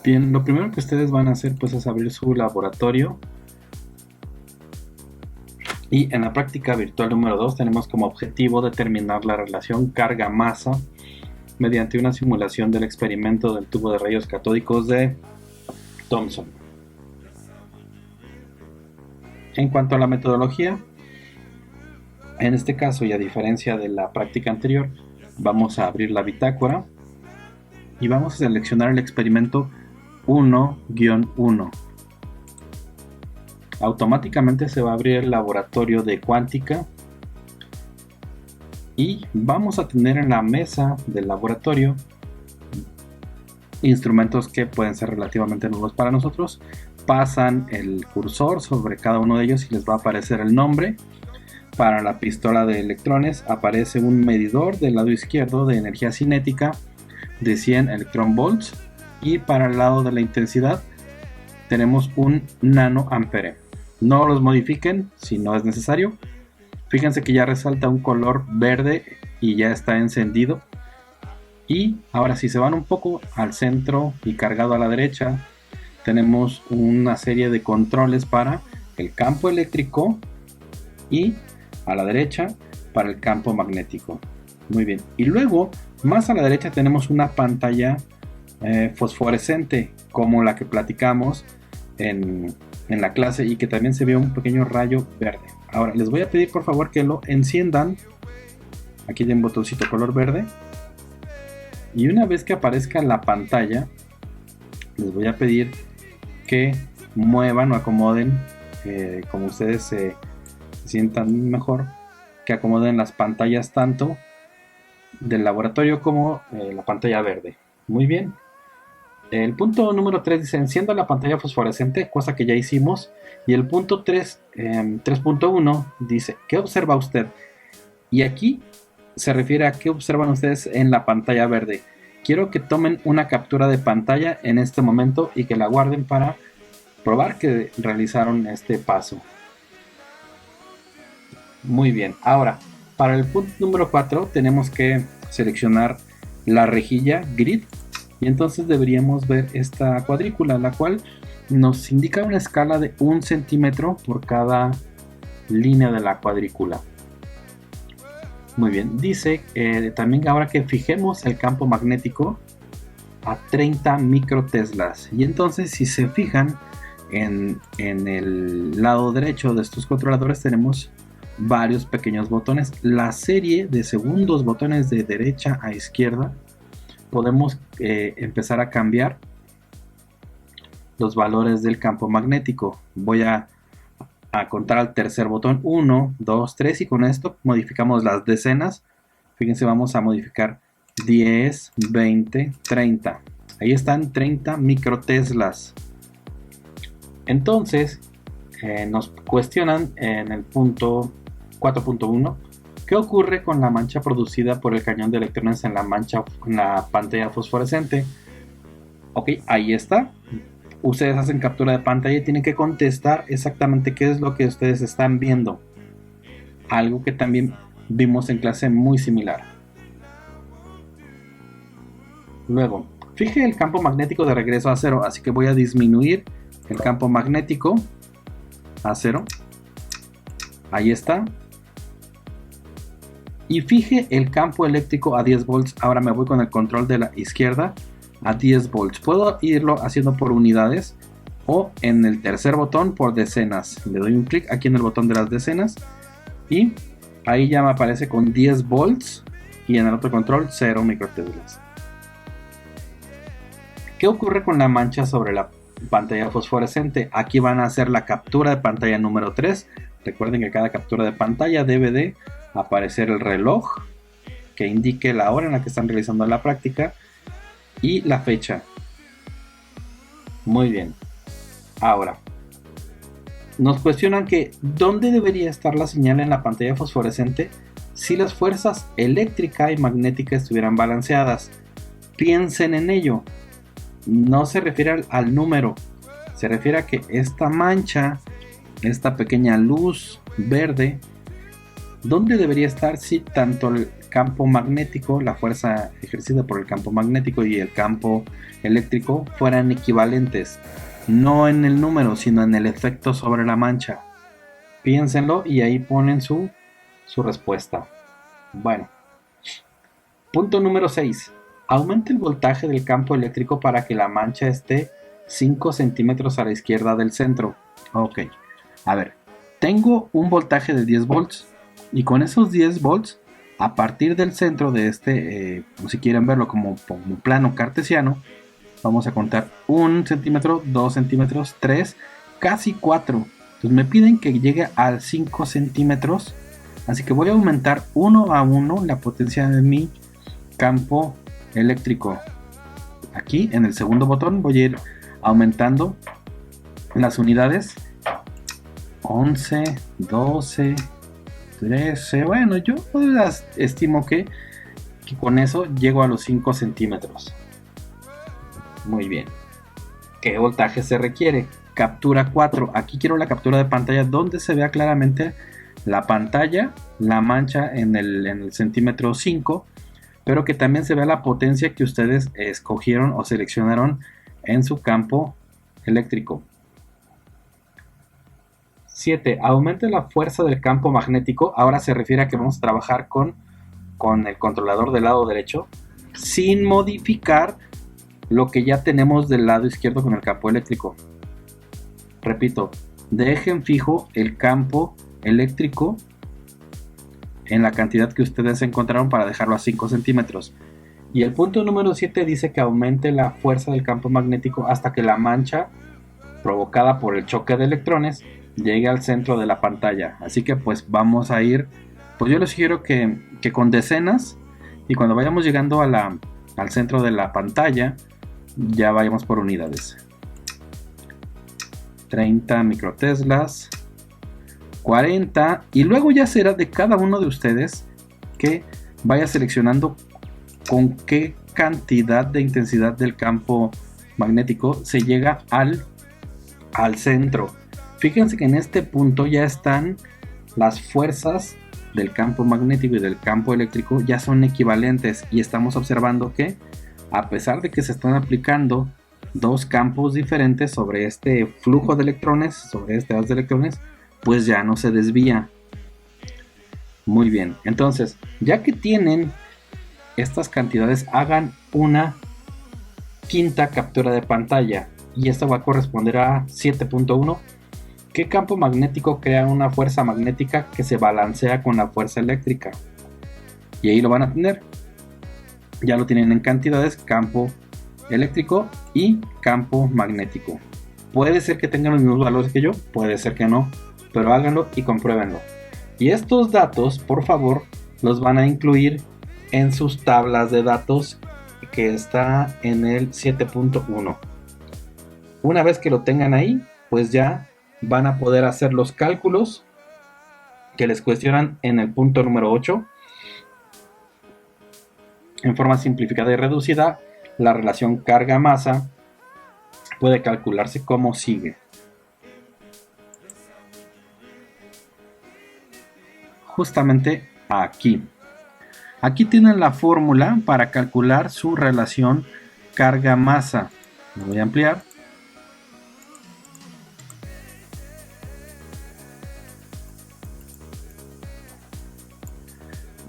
Bien, lo primero que ustedes van a hacer pues es abrir su laboratorio y en la práctica virtual número 2 tenemos como objetivo determinar la relación carga-masa mediante una simulación del experimento del tubo de rayos catódicos de Thomson. En cuanto a la metodología, en este caso y a diferencia de la práctica anterior, vamos a abrir la bitácora y vamos a seleccionar el experimento 1-1. Automáticamente se va a abrir el laboratorio de cuántica y vamos a tener en la mesa del laboratorio instrumentos que pueden ser relativamente nuevos para nosotros. Pasan el cursor sobre cada uno de ellos y les va a aparecer el nombre. Para la pistola de electrones aparece un medidor del lado izquierdo de energía cinética de 100 electronvolts, y para el lado de la intensidad tenemos un nanoampere. No los modifiquen si no es necesario. Fíjense que ya resalta un color verde y ya está encendido. Y ahora si se van un poco al centro y cargado a la derecha, tenemos una serie de controles para el campo eléctrico y a la derecha para el campo magnético. Muy bien. Y luego más a la derecha tenemos una pantalla fosforescente como la que platicamos en la clase y que también se ve un pequeño rayo verde. Ahora les voy a pedir por favor que lo enciendan. Aquí hay un botoncito color verde. Y una vez que aparezca la pantalla, les voy a pedir que muevan o acomoden, como ustedes se sientan mejor, que acomoden las pantallas tanto del laboratorio como la pantalla verde. Muy bien. El punto número 3 dice encienda la pantalla fosforescente, cosa que ya hicimos. Y el punto 3.1 dice ¿qué observa usted? Y aquí se refiere a qué observan ustedes en la pantalla verde. Quiero que tomen una captura de pantalla en este momento y que la guarden para probar que realizaron este paso. Muy bien, ahora para el punto número 4 tenemos que seleccionar la rejilla grid y entonces deberíamos ver esta cuadrícula, la cual nos indica una escala de 1 centímetro por cada línea de la cuadrícula. Muy bien, dice también ahora que fijemos el campo magnético a 30 microteslas. Y entonces si se fijan en el lado derecho de estos controladores tenemos varios pequeños botones. La serie de segundos botones de derecha a izquierda podemos empezar a cambiar los valores del campo magnético. Voy a contar al tercer botón 1, 2, 3 y con esto modificamos las decenas. Fíjense, vamos a modificar 10, 20, 30. Ahí están 30 microteslas. Entonces nos cuestionan en el punto 4.1 ¿qué ocurre con la mancha producida por el cañón de electrones en la pantalla fosforescente? Ok, ahí está. Ustedes hacen captura de pantalla y tienen que contestar exactamente qué es lo que ustedes están viendo. Algo que también vimos en clase muy similar. Luego, fije el campo magnético de regreso a 0, así que voy a disminuir el campo magnético a 0. Ahí está. Y fije el campo eléctrico a 10 volts. Ahora me voy con el control de la izquierda a 10 volts. Puedo irlo haciendo por unidades o en el tercer botón por decenas. Le doy un clic aquí en el botón de las decenas y ahí ya me aparece con 10 volts y en el otro control 0 microteslas. ¿Qué ocurre con la mancha sobre la pantalla fosforescente? Aquí van a hacer la captura de pantalla número 3. Recuerden que cada captura de pantalla debe de aparecer el reloj que indique la hora en la que están realizando la práctica y la fecha. Muy bien. Ahora nos cuestionan que dónde debería estar la señal en la pantalla fosforescente si las fuerzas eléctrica y magnética estuvieran balanceadas. Piensen en ello. No se refiere al número, se refiere a que esta mancha, esta pequeña luz verde, ¿dónde debería estar si tanto el campo magnético, la fuerza ejercida por el campo magnético y el campo eléctrico fueran equivalentes, no en el número, sino en el efecto sobre la mancha. Piénsenlo y ahí ponen su respuesta. Bueno, punto número 6. Aumente el voltaje del campo eléctrico para que la mancha esté 5 centímetros a la izquierda del centro. Ok, a ver, tengo un voltaje de 10 volts y con esos 10 volts, a partir del centro de este, si quieren verlo como un plano cartesiano, vamos a contar 1 centímetro, 2 centímetros, 3, casi 4. Entonces me piden que llegue a 5 centímetros, así que voy a aumentar 1 a 1 la potencia de mi campo eléctrico. Aquí en el segundo botón voy a ir aumentando las unidades. 11, 12, 13. Bueno, yo estimo que con eso llego a los 5 centímetros. Muy bien. ¿Qué voltaje se requiere? Captura 4. Aquí quiero la captura de pantalla donde se vea claramente la pantalla, la mancha en el centímetro 5, pero que también se vea la potencia que ustedes escogieron o seleccionaron en su campo eléctrico. 7. Aumente la fuerza del campo magnético. Ahora se refiere a que vamos a trabajar con el controlador del lado derecho sin modificar lo que ya tenemos del lado izquierdo con el campo eléctrico. Repito, dejen fijo el campo eléctrico en la cantidad que ustedes encontraron para dejarlo a 5 centímetros. Y el punto número 7 dice que aumente la fuerza del campo magnético hasta que la mancha provocada por el choque de electrones llegue al centro de la pantalla. Así que pues vamos a ir, pues yo les sugiero que con decenas, y cuando vayamos llegando al centro de la pantalla ya vayamos por unidades. 30 microteslas, 40, y luego ya será de cada uno de ustedes que vaya seleccionando con qué cantidad de intensidad del campo magnético se llega al centro. Fíjense que en este punto ya están las fuerzas del campo magnético y del campo eléctrico, ya son equivalentes, y estamos observando que a pesar de que se están aplicando dos campos diferentes sobre este flujo de electrones, sobre este haz de electrones, pues ya no se desvía. Muy bien, entonces ya que tienen estas cantidades, hagan una quinta captura de pantalla, y esto va a corresponder a 7.1. ¿Qué campo magnético crea una fuerza magnética que se balancea con la fuerza eléctrica? Y ahí lo van a tener. Ya lo tienen en cantidades: campo eléctrico y campo magnético. Puede ser que tengan los mismos valores que yo, puede ser que no, pero háganlo y compruébenlo. Y estos datos, por favor, los van a incluir en sus tablas de datos, que está en el 7.1. Una vez que lo tengan ahí, pues ya van a poder hacer los cálculos que les cuestionan en el punto número 8. En forma simplificada y reducida, la relación carga-masa puede calcularse como sigue. Justamente aquí. Aquí tienen la fórmula para calcular su relación carga-masa. Lo voy a ampliar.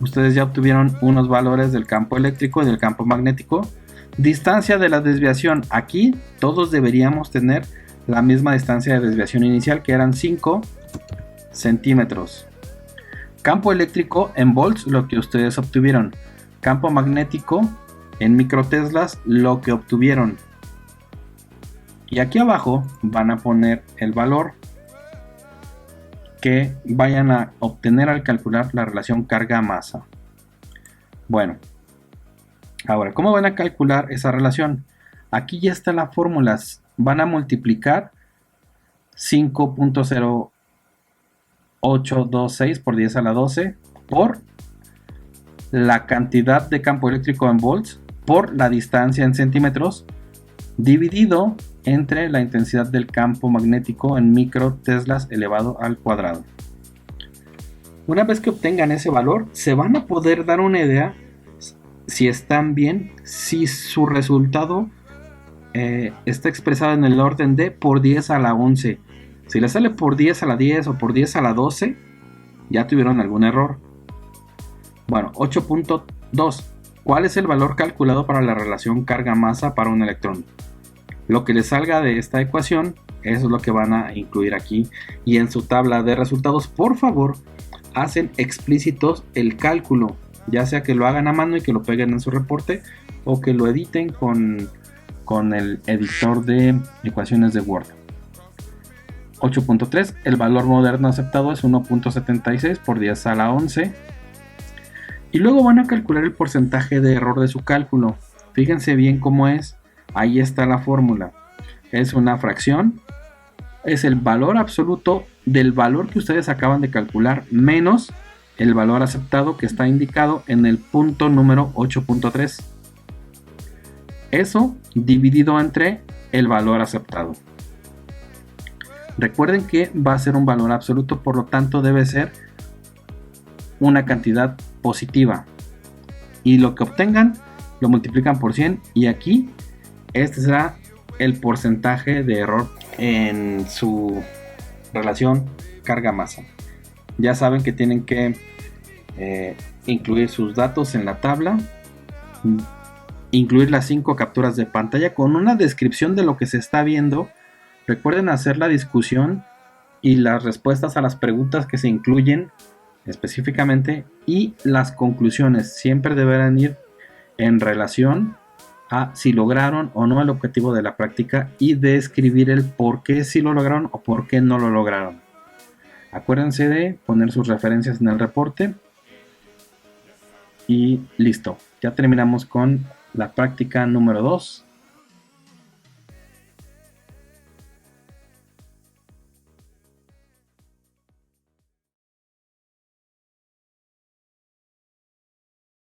Ustedes ya obtuvieron unos valores del campo eléctrico y del campo magnético. Distancia de la desviación. Aquí todos deberíamos tener la misma distancia de desviación inicial, que eran 5 centímetros. Campo eléctrico en volts, lo que ustedes obtuvieron. Campo magnético en microteslas, lo que obtuvieron. Y aquí abajo van a poner el valor que vayan a obtener al calcular la relación carga-masa. Bueno, ahora, ¿cómo van a calcular esa relación? Aquí ya está la fórmula. Van a multiplicar 5.0826 por 10 a la 12 por la cantidad de campo eléctrico en volts por la distancia en centímetros, dividido entre la intensidad del campo magnético en microteslas elevado al cuadrado. Una vez que obtengan ese valor, se van a poder dar una idea si están bien, si su resultado está expresado en el orden de por 10 a la 11. Si le sale por 10 a la 10 o por 10 a la 12, ya tuvieron algún error. Bueno, 8.2. ¿Cuál es el valor calculado para la relación carga-masa para un electrón? Lo que les salga de esta ecuación, eso es lo que van a incluir aquí. Y en su tabla de resultados, por favor, hacen explícitos el cálculo. Ya sea que lo hagan a mano y que lo peguen en su reporte, o que lo editen con el editor de ecuaciones de Word. 8.3. El valor moderno aceptado es 1.76 por 10 a la 11. Y luego van a calcular el porcentaje de error de su cálculo. Fíjense bien cómo es. Ahí está la fórmula. Es una fracción. Es el valor absoluto del valor que ustedes acaban de calcular menos el valor aceptado que está indicado en el punto número 8.3. Eso dividido entre el valor aceptado. Recuerden que va a ser un valor absoluto, por lo tanto debe ser una cantidad positiva. Y lo que obtengan lo multiplican por 100 y aquí este será el porcentaje de error en su relación carga-masa. Ya saben que tienen que incluir sus datos en la tabla, incluir las 5 capturas de pantalla con una descripción de lo que se está viendo. Recuerden hacer la discusión y las respuestas a las preguntas que se incluyen específicamente, y las conclusiones siempre deberán ir en relación a si lograron o no el objetivo de la práctica y describir el por qué sí lo lograron o por qué no lo lograron. Acuérdense de poner sus referencias en el reporte y listo. Ya terminamos con la práctica número 2